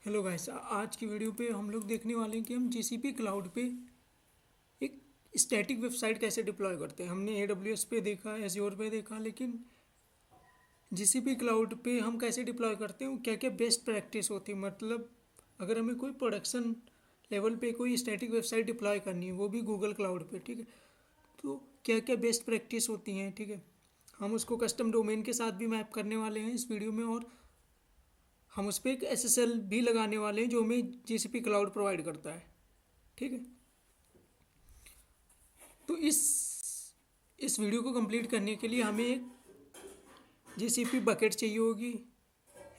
Hello guys, आज की video पे हम लोग देखने वाले हैं कि हम जीसीपी क्लाउड पे एक स्टैटिक वेबसाइट कैसे डिप्लॉय करते हैं। हमने एडब्ल्यूएस पे देखा, एज्योर पे देखा, लेकिन जीसीपी क्लाउड पे हम कैसे डिप्लॉय करते हैं, क्या क्या बेस्ट प्रैक्टिस होती है। मतलब अगर हमें कोई प्रोडक्शन लेवल पे कोई स्टैटिक वेबसाइट डिप्लॉय करनी है, वो भी गूगल क्लाउड पे, ठीक है, तो क्या क्या बेस्ट प्रैक्टिस होती हैं, ठीक है। हम उसको कस्टम डोमेन के साथ भी मैप करने वाले हैं इस वीडियो में, और हम उस पर एक एसएसएल भी लगाने वाले हैं जो हमें जीसीपी क्लाउड प्रोवाइड करता है, ठीक है। तो इस वीडियो को कंप्लीट करने के लिए हमें एक जीसीपी बकेट चाहिए होगी,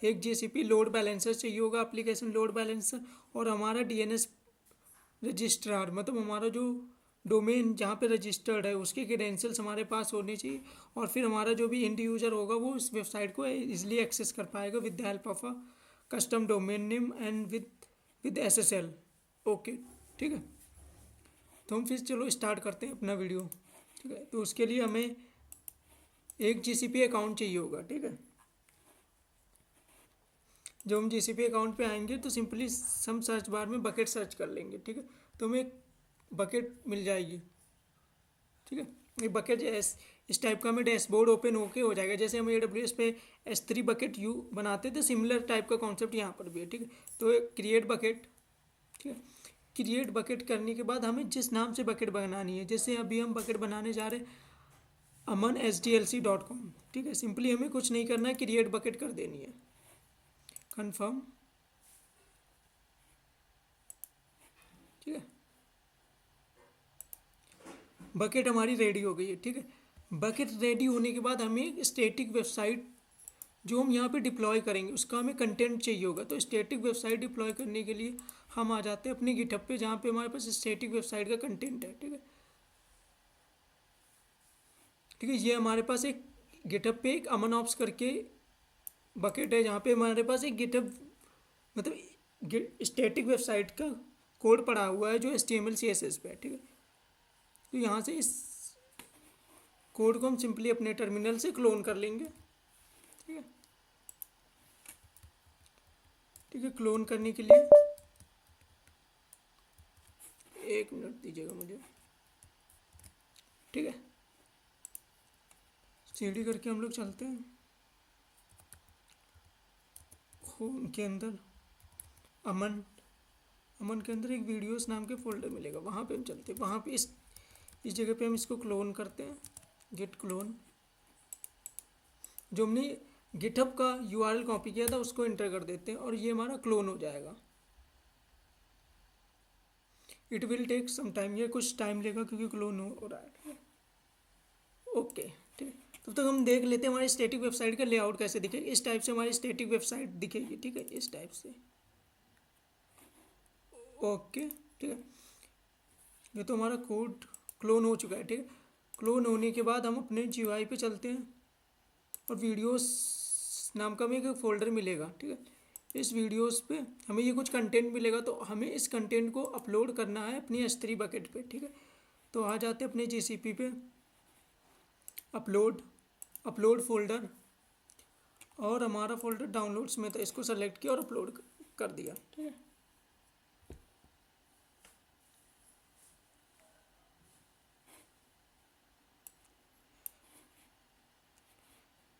एक जीसीपी लोड बैलेंसर चाहिए होगा, एप्लीकेशन लोड बैलेंसर, और हमारा डीएनएस रजिस्ट्रार, मतलब हमारा जो डोमेन जहाँ पे रजिस्टर्ड है उसके क्रेडेंशियल्स हमारे पास होने चाहिए। और फिर हमारा जो भी एंड यूज़र होगा वो इस वेबसाइट को इजीली एक्सेस कर पाएगा with the help of a custom domain name and with SSL. Okay, ठीक है। तो हम फिर चलो स्टार्ट करते हैं अपना वीडियो, ठीक है। तो उसके लिए हमें एक जीसीपी अकाउंट चाहिए होगा, ठीक है। जब हम जीसीपी अकाउंट पे आएंगे तो सिंपली हम सर्च बार में बकेट सर्च कर लेंगे, ठीक है। तो हमें एक बकेट मिल जाएगी, ठीक है। एक बकेट इस टाइप का हमें डैशबोर्ड ओपन होके हो जाएगा। जैसे हम AWS पे S3 बकेट यू बनाते थे, सिमिलर टाइप का कॉन्सेप्ट यहाँ पर भी है, ठीक है। तो क्रिएट बकेट, ठीक है। क्रिएट बकेट करने के बाद हमें जिस नाम से बकेट बनानी है, जैसे अभी हम बकेट बनाने जा रहे हैं amanSDLC.com, ठीक है। सिंपली हमें कुछ नहीं करना है, क्रिएट बकेट कर देनी है, कंफर्म, ठीक है। बकेट हमारी रेडी हो गई है, ठीक है। बकेट रेडी होने के बाद हमें एक स्टैटिक वेबसाइट जो हम यहाँ पे डिप्लॉय करेंगे उसका हमें कंटेंट चाहिए होगा। तो स्टैटिक वेबसाइट डिप्लॉय करने के लिए हम आ जाते हैं अपने गिटहब पे, जहाँ पे हमारे पास स्टैटिक वेबसाइट का कंटेंट है, ठीक है। ठीक है, ये हमारे पास एक गिटहब पे एक अमन ऑप्स करके बकेट है, जहाँ पे हमारे पास एक गिटहब मतलब स्टैटिक वेबसाइट का कोड पड़ा हुआ है जो HTML CSS पे है, ठीक है। तो यहाँ से इस कोड को हम सिंपली अपने टर्मिनल से क्लोन कर लेंगे, ठीक है। ठीक है, क्लोन करने के लिए एक मिनट दीजिएगा मुझे, ठीक है। सीडी करके हम लोग चलते हैं होम के अंदर, अमन अमन के अंदर एक वीडियोस नाम के फोल्डर मिलेगा, वहाँ पे हम चलते हैं। वहाँ पे इस जगह पे हम इसको क्लोन करते हैं, गिट क्लोन। जो हमने गिटहब का URL कॉपी किया था उसको इंटर कर देते हैं और ये हमारा क्लोन हो जाएगा। It will take some time, ये कुछ टाइम लेगा क्योंकि क्लोन हो रहा है, ठीक है। ओके, ठीक है। तब तक हम देख लेते हैं हमारी स्टैटिक वेबसाइट का लेआउट कैसे दिखेगा। इस टाइप से हमारी स्टैटिक वेबसाइट दिखेगी, ठीक है, इस टाइप से। ओके, ठीक है। ये तो हमारा कोड क्लोन हो चुका है, ठीक है। क्लोन होने के बाद हम अपने GUI पे चलते हैं और वीडियोस नाम का हमें एक फोल्डर मिलेगा, ठीक है। इस वीडियोस पे हमें ये कुछ कंटेंट मिलेगा, तो हमें इस कंटेंट को अपलोड करना है अपनी S3 बकेट पे, ठीक है। तो आ जाते हैं अपने GCP पे, अपलोड फोल्डर, और हमारा फोल्डर डाउनलोड्स में था, इसको सेलेक्ट किया और अपलोड कर दिया, ठीक है।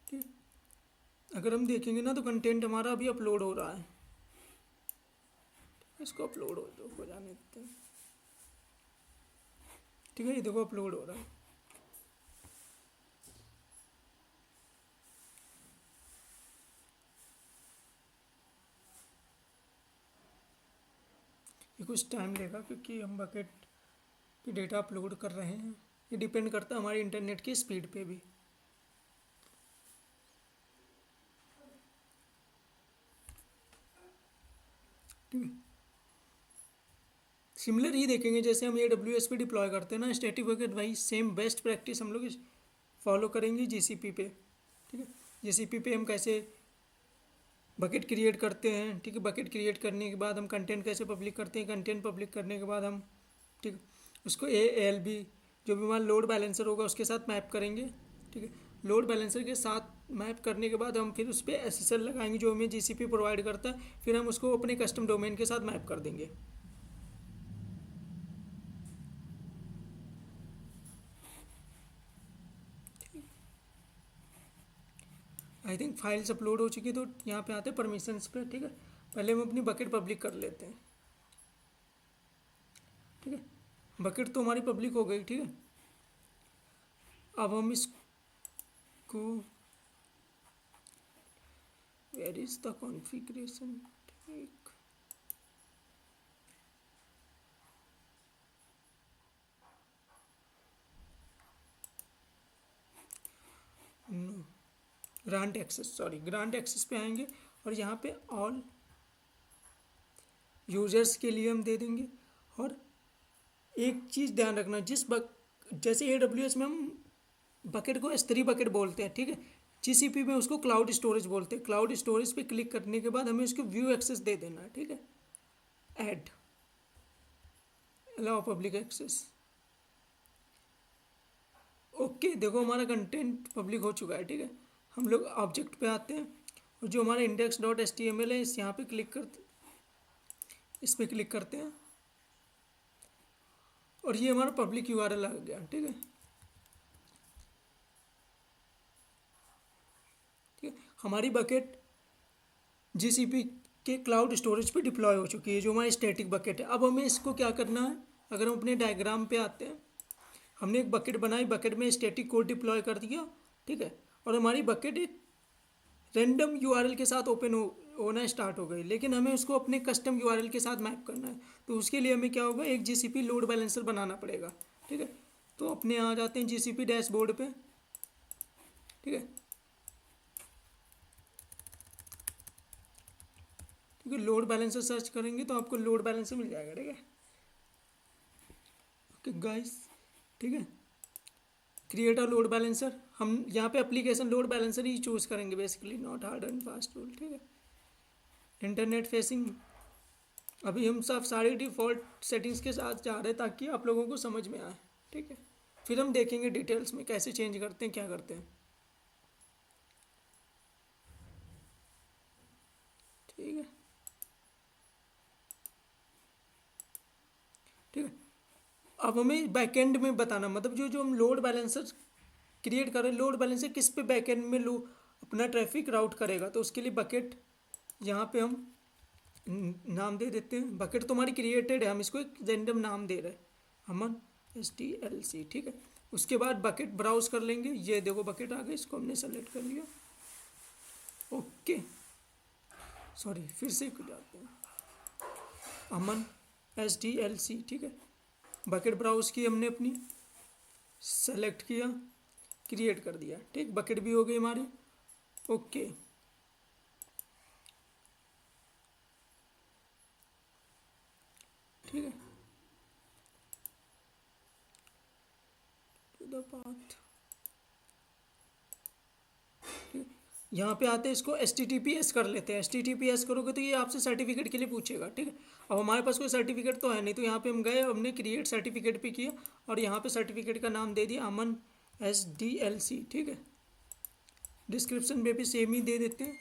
ठीक, अगर हम देखेंगे ना तो कंटेंट हमारा अभी अपलोड हो रहा है, इसको अपलोड हो जाने देते हैं, ठीक है। ये देखो अपलोड हो रहा है। ये कुछ टाइम लेगा क्योंकि हम बकेट पे डेटा अपलोड कर रहे हैं। ये डिपेंड करता है हमारे इंटरनेट की स्पीड पे भी, ठीक है। सिमिलर ही देखेंगे जैसे हम AWS पे डिप्लॉय करते हैं ना स्टैटिक बकेट, भाई सेम बेस्ट प्रैक्टिस हम लोग फॉलो करेंगे GCP पे, ठीक है। GCP पे हम कैसे बकेट क्रिएट करते हैं, ठीक है। बकेट क्रिएट करने के बाद हम कंटेंट कैसे पब्लिक करते हैं, कंटेंट पब्लिक करने के बाद हम, ठीक है, उसको ALB जो भी हमारा लोड बैलेंसर होगा उसके साथ मैप करेंगे, ठीक है। लोड बैलेंसर के साथ मैप करने के बाद हम फिर उस पर SSL लगाएंगे जो हमें GCP प्रोवाइड करता है, फिर हम उसको अपने कस्टम डोमेन के साथ मैप कर देंगे। आई थिंक फाइल्स अपलोड हो चुकी है, तो यहाँ पे आते हैं परमिशंस पे। ठीक है, पहले हम अपनी बकेट पब्लिक कर लेते हैं। ठीक है, बकेट तो हमारी पब्लिक हो गई। ठीक है, अब हम इसको वेयर इज द कॉन्फ़िगरेशन। ठीक, no, grant access, sorry, grant access पे आएंगे और यहाँ पे ऑल यूजर्स के लिए हम दे देंगे। और एक चीज़ ध्यान रखना, जैसे AWS में हम बकेट को S3 बकेट बोलते हैं। ठीक है, GCP में उसको क्लाउड स्टोरेज बोलते हैं। क्लाउड स्टोरेज पे क्लिक करने के बाद हमें उसको व्यू एक्सेस दे देना है। ठीक है, add allow public access. Okay, देखो हमारा कंटेंट पब्लिक हो चुका है। ठीक है, हम लोग ऑब्जेक्ट पे आते हैं और जो हमारा index.html है इस यहाँ पे क्लिक करते, इस पर क्लिक करते हैं और ये हमारा पब्लिक URL आ गया। ठीक है, ठीक है, हमारी बकेट GCP के क्लाउड स्टोरेज पे डिप्लॉय हो चुकी है, जो हमारी स्टैटिक बकेट है। अब हमें इसको क्या करना है, अगर हम अपने डायग्राम पे आते हैं, हमने एक बकेट बनाई, बकेट में स्टैटिक कोड डिप्लॉय कर दिया। ठीक है, और हमारी बकेट एक रैंडम URL के साथ ओपन होना स्टार्ट हो गई, लेकिन हमें उसको अपने कस्टम URL के साथ मैप करना है। तो उसके लिए हमें क्या होगा, एक GCP लोड बैलेंसर बनाना पड़ेगा। ठीक है, तो अपने आ जाते हैं GCP डैशबोर्ड पे। ठीक है, ठीक है, लोड बैलेंसर सर्च करेंगे तो आपको लोड बैलेंसर मिल जाएगा। ठीक है, ओके गाइस, ठीक है, क्रिएट अ लोड बैलेंसर, हम यहाँ पे एप्लीकेशन लोड बैलेंसर ही चूज करेंगे basically, not hard and fast tool. ठीक है, इंटरनेट फेसिंग, अभी हम सब सारे डिफ़ॉल्ट सेटिंग्स के साथ जा रहे हैं ताकि आप लोगों को समझ में आए। ठीक है, फिर हम देखेंगे डिटेल्स में कैसे चेंज करते हैं, क्या करते हैं। ठीक है, ठीक है, अब हमें बैकएंड में बताना, मतलब जो जो हम लोड बैलेंसर क्रिएट कर रहे हैं, लोड बैलेंसर किस पे बैकएंड में लो अपना ट्रैफिक राउट करेगा। तो उसके लिए बकेट यहाँ पे हम नाम दे देते हैं। बकेट तो हमारी क्रिएटेड है, हम इसको एक रैंडम नाम दे रहे हैं, अमन SDLC। ठीक है, उसके बाद बकेट ब्राउज कर लेंगे, ये देखो बकेट आ गई, इसको हमने सेलेक्ट कर लिया। ओके, सॉरी, फिर से जाते हैं, अमन SDLC। ठीक है, बकेट ब्राउज की हमने अपनी, सेलेक्ट किया, क्रिएट कर दिया। ठीक, बकेट भी हो गई हमारी। ओके, ठीक है, टू द पाथ। ठीक, यहाँ पे आते हैं, इसको HTTPS कर लेते हैं। HTTPS करोगे तो ये आपसे सर्टिफिकेट के लिए पूछेगा। ठीक है, अब हमारे पास कोई सर्टिफिकेट तो है नहीं, तो यहाँ पे हम गए, हमने क्रिएट सर्टिफिकेट पे किया और यहाँ पे सर्टिफिकेट का नाम दे दिया अमन SDLC। ठीक है, डिस्क्रिप्शन में भी सेम ही दे देते हैं।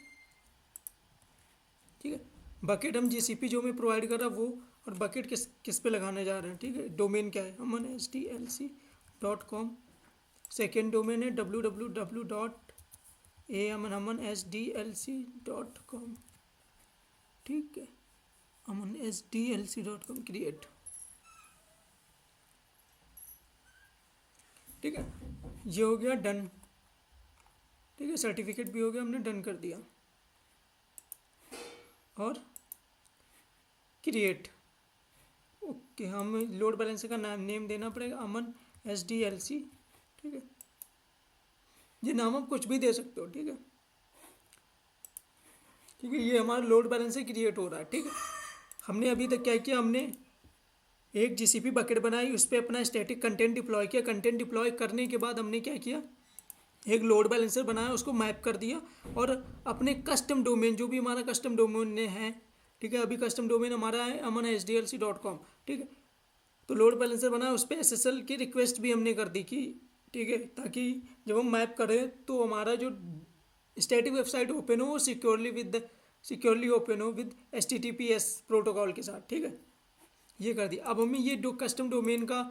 ठीक है, बकेट हम GCP जो हमें प्रोवाइड कर रहा है वो, और बकेट किस किस पे लगाने जा रहे हैं। ठीक है, डोमेन क्या है, अमन SDLC.com। सेकेंड डोमेन है www.amanhaman.sdlc.com। ठीक है, अमन SDLC.com क्रिएट। ठीक है, ये हो गया डन। ठीक है, सर्टिफिकेट भी हो गया, हमने डन कर दिया और क्रिएट। ओके, हम लोड बैलेंसर का नाम नेम देना पड़ेगा, अमन SDLC। ठीक है, ये नाम आप कुछ भी दे सकते हो। ठीक है, ठीक है, ये हमारा लोड बैलेंसर क्रिएट हो रहा है। ठीक है, हमने अभी तक क्या किया, हमने एक GCP बकेट बनाई, उस पर अपना स्टैटिक कंटेंट डिप्लॉय किया। कंटेंट डिप्लॉय करने के बाद हमने क्या किया, एक लोड बैलेंसर बनाया, उसको मैप कर दिया और अपने कस्टम डोमेन, जो भी हमारा कस्टम डोमेन है, ठीक है, अभी कस्टम डोमेन हमारा है अमन SDLC.com। ठीक है, तो लोड बैलेंसर बनाया, उस पर SSL की रिक्वेस्ट भी हमने कर दी कि, ठीक है, ताकि जब हम मैप करें तो हमारा जो स्टैटिक वेबसाइट ओपन हो, सिक्योरली ओपन हो विद HTTPS प्रोटोकॉल के साथ, ठीक है। ये कर दिया। अब हमें ये कस्टम डोमेन का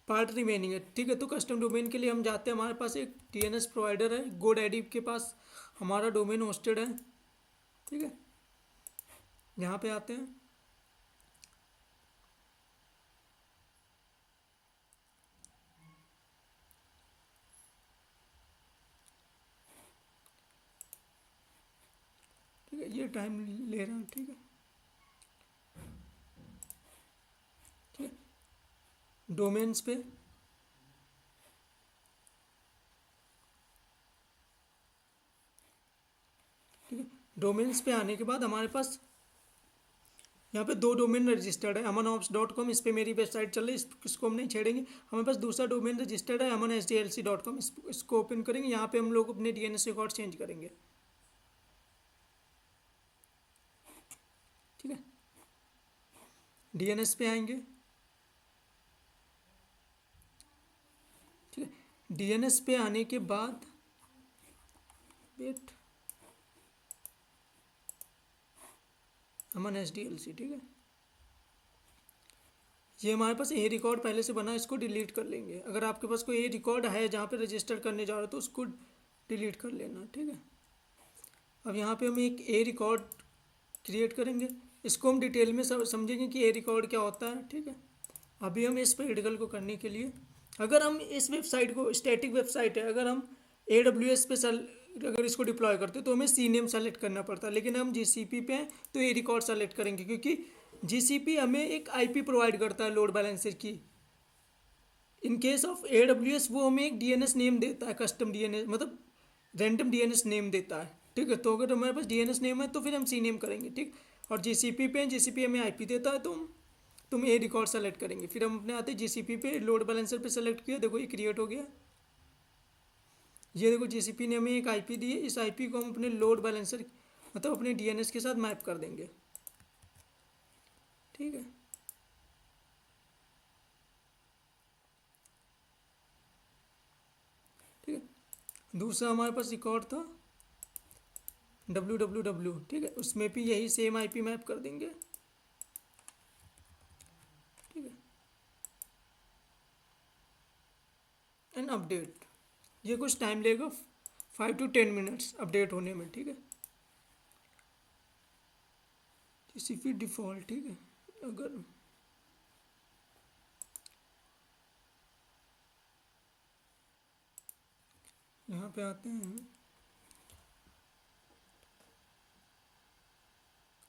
पार्ट रिमेनिंग है, ठीक है। तो कस्टम डोमेन के लिए हम जाते हैं, हमारे पास एक DNS प्रोवाइडर है GoDaddy के पास हमारा डोमेन होस्टेड है, ठीक है। यहाँ पे आते हैं, ठीक है। ये टाइम ले रहा है, ठीक है, ठीक है। डोमेन्स पे ठीक है, डोमेन्स पे आने के बाद हमारे पास यहाँ पे 2 डोमेन रजिस्टर्ड है, amanOps.com, इस पर मेरी वेबसाइट चल रही है, इसको हम नहीं छेड़ेंगे। हमारे पास दूसरा डोमेन रजिस्टर्ड है amanSDLC.com, इसको ओपन करेंगे। यहाँ पे हम लोग अपने DNS रिकॉर्ड चेंज करेंगे, ठीक है। DNS पे आएंगे, ठीक है। DNS पे आने के बाद वेट, amanSDLC, ठीक है। ये हमारे पास ए रिकॉर्ड पहले से बना है, इसको डिलीट कर लेंगे। अगर आपके पास कोई ए रिकॉर्ड है जहाँ पे रजिस्टर करने जा रहे हो तो उसको डिलीट कर लेना, ठीक है। अब यहाँ पे हम एक ए रिकॉर्ड क्रिएट करेंगे, इसको हम डिटेल में समझेंगे कि ए रिकॉर्ड क्या होता है, ठीक है। अभी हम इस प्रैक्टिकल को करने के लिए, अगर हम इस वेबसाइट को, स्टैटिक वेबसाइट है, अगर हम AWS पे अगर इसको डिप्लॉय करते तो हमें CNAME सेलेक्ट करना पड़ता है, लेकिन हम GCP पे हैं तो ए रिकॉर्ड सेलेक्ट करेंगे, क्योंकि GCP हमें एक IP प्रोवाइड करता है लोड बैलेंसर की। इन केस ऑफ AWS वो हमें एक DNS नेम देता है, कस्टम DNS, मतलब रैंडम DNS नेम देता है, ठीक है। तो अगर हमारे पास DNS नेम है तो फिर हम CNAME करेंगे, ठीक। और GCP पे GCP हमें IP देता है, तो तुम ए रिकॉर्ड सेलेक्ट करेंगे। फिर हम अपने आते GCP पे लोड बैलेंसर पे सेलेक्ट किया, देखो ये क्रिएट हो गया। ये देखो GCP ने हमें एक IP दी है, इस IP को हम अपने लोड बैलेंसर मतलब अपने DNS के साथ मैप कर देंगे, ठीक है। ठीक है, दूसरा हमारे पास रिकॉर्ड था www, ठीक है, उसमें भी यही सेम IP मैप कर देंगे, ठीक है। एंड अपडेट, ये कुछ टाइम लेगा, 5 to 10 मिनट्स अपडेट होने में, ठीक है। TCP डिफ़ॉल्ट, ठीक है। अगर यहाँ पे आते हैं,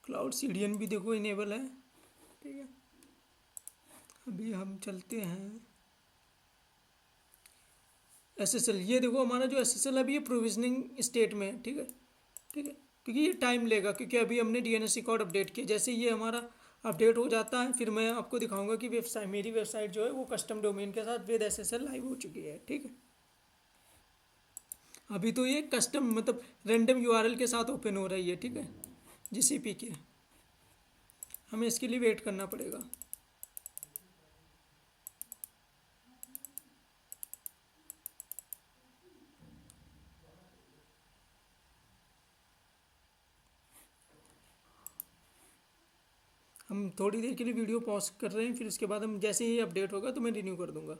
क्लाउड CDN भी देखो इनेबल है, ठीक है। अभी हम चलते हैं SSL, ये देखो हमारा जो SSL अभी ये प्रोविजनिंग स्टेट में है, ठीक है, ठीक है। क्योंकि ये टाइम लेगा, क्योंकि अभी हमने DNS रिकॉर्ड अपडेट किया। जैसे ये हमारा अपडेट हो जाता है फिर मैं आपको दिखाऊंगा कि मेरी वेबसाइट जो है वो कस्टम डोमेन के साथ विद SSL लाइव हो चुकी है, ठीक है। अभी तो ये कस्टम मतलब रैंडम URL के साथ ओपन हो रही है, ठीक है, GCP के। हमें इसके लिए वेट करना पड़ेगा। हम थोड़ी देर के लिए वीडियो पॉज कर रहे हैं, फिर उसके बाद हम जैसे ही अपडेट होगा तो मैं रिन्यू कर दूंगा।